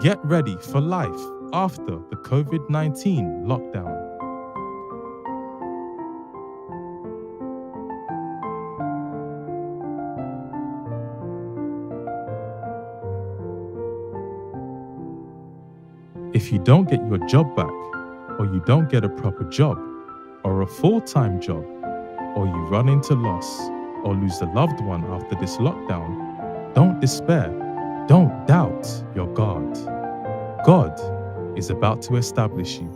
get ready for life after the COVID-19 lockdown. If you don't get your job back, or you don't get a proper job, or a full-time job, or you run into loss, or lose a loved one after this lockdown, don't despair. Don't doubt your God. God is about to establish you.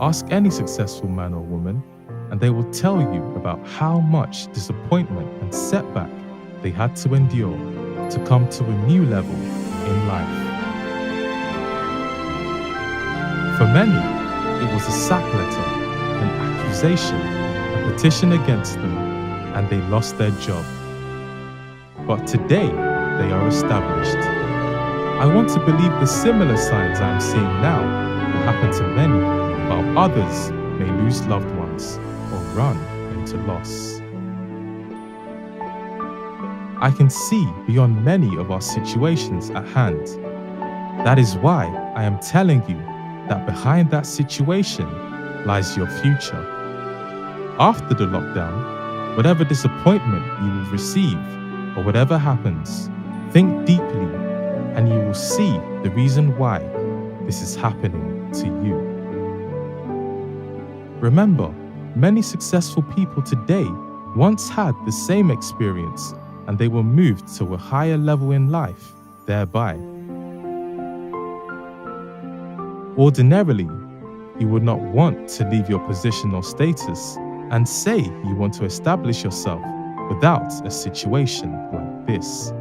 Ask any successful man or woman, and they will tell you about how much disappointment and setback they had to endure to come to a new level in life. For many, it was a sack letter, an accusation, a petition against them, and they lost their job. But today, they are established. I want to believe the similar signs I am seeing now will happen to many, while others may lose loved ones or run into loss. I can see beyond many of our situations at hand. That is why I am telling you that behind that situation lies your future. After the lockdown, whatever disappointment you will receive or whatever happens, think deeply and you will see the reason why this is happening to you. Remember, many successful people today once had the same experience and they were moved to a higher level in life thereby. Ordinarily, you would not want to leave your position or status and say you want to establish yourself without a situation like this.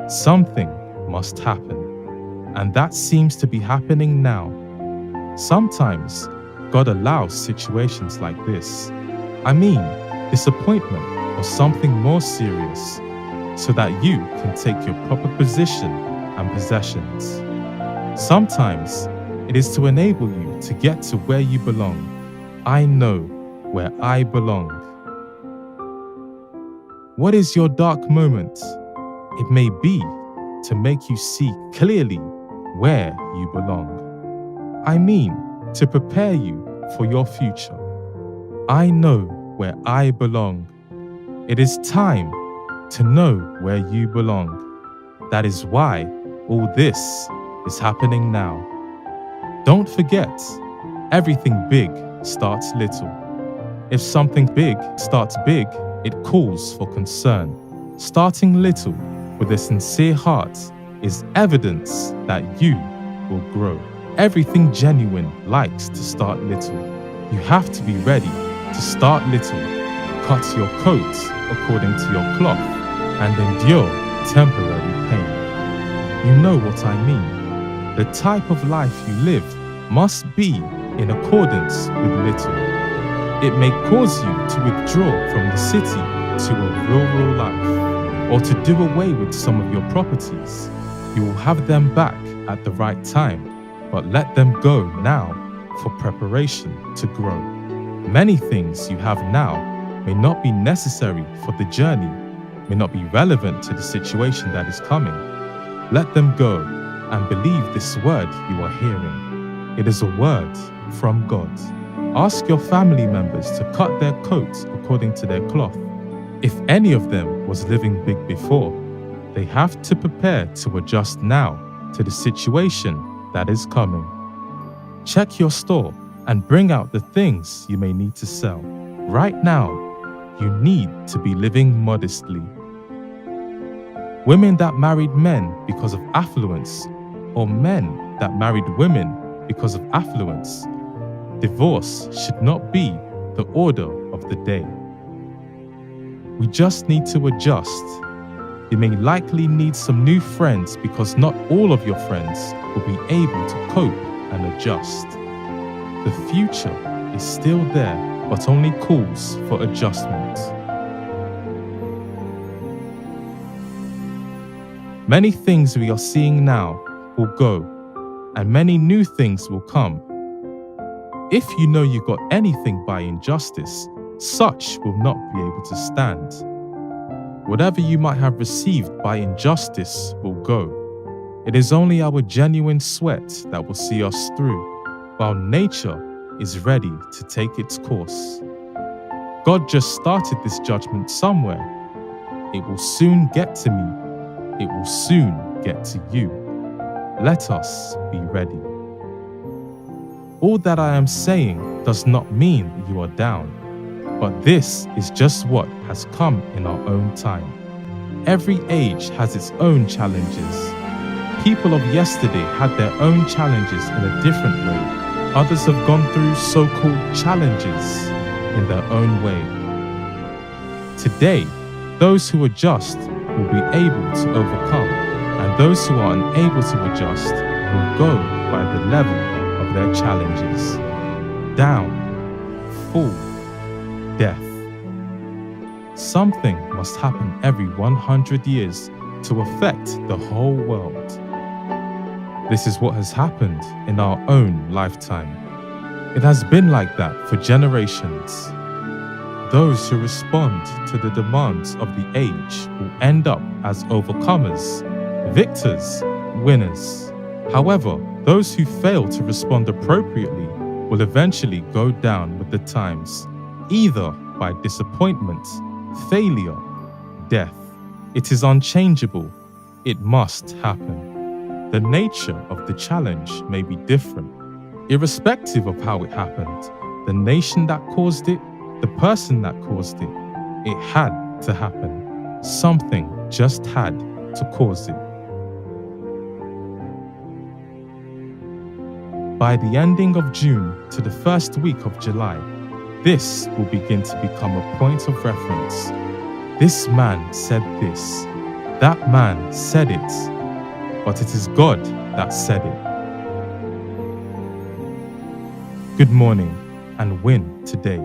Something must happen, and that seems to be happening now. Sometimes God allows situations like this, disappointment or something more serious, so that you can take your proper position and possessions. Sometimes it is to enable you to get to where you belong. I know where I belong. What is your dark moment? It may be to make you see clearly where you belong. To prepare you for your future. I know where I belong. It is time to know where you belong. That is why all this is happening now. Don't forget, everything big starts little. If something big starts big, it calls for concern. Starting little with a sincere heart is evidence that you will grow. Everything genuine likes to start little. You have to be ready to start little. Cut your coat according to your cloth and endure temporary pain. You know what I mean. The type of life you live must be in accordance with little. It may cause you to withdraw from the city to a rural life, or to do away with some of your properties. You will have them back at the right time, but let them go now for preparation to grow. Many things you have now may not be necessary for the journey, may not be relevant to the situation that is coming. Let them go and believe this word you are hearing. It is a word from God. Ask your family members to cut their coats according to their cloth. If any of them was living big before, they have to prepare to adjust now to the situation that is coming. Check your store and bring out the things you may need to sell. Right now, you need to be living modestly. Women that married men because of affluence, or men that married women because of affluence, divorce should not be the order of the day. We just need to adjust. You may likely need some new friends because not all of your friends will be able to cope and adjust. The future is still there, but only calls for adjustment. Many things we are seeing now will go, and many new things will come. If you know you got anything by injustice, such will not be able to stand. Whatever you might have received by injustice will go. It is only our genuine sweat that will see us through, while nature is ready to take its course. God just started this judgment somewhere. It will soon get to me. It will soon get to you. Let us be ready. All that I am saying does not mean you are down, but this is just what has come in our own time. Every age has its own challenges. People of yesterday had their own challenges in a different way. Others have gone through so-called challenges in their own way. Today, those who adjust will be able to overcome, and those who are unable to adjust will go by the level of their challenges. Down, fall, death. Something must happen every 100 years to affect the whole world. This is what has happened in our own lifetime. It has been like that for generations. Those who respond to the demands of the age will end up as overcomers, victors, winners. However, those who fail to respond appropriately will eventually go down with the times, either by disappointment, failure, death. It is unchangeable. It must happen. The nature of the challenge may be different. Irrespective of how it happened, the nation that caused it, the person that caused it had to happen. Something just had to cause it. By the ending of June to the first week of July, this will begin to become a point of reference. This man said this. That man said it. But it is God that said it. Good morning and win today.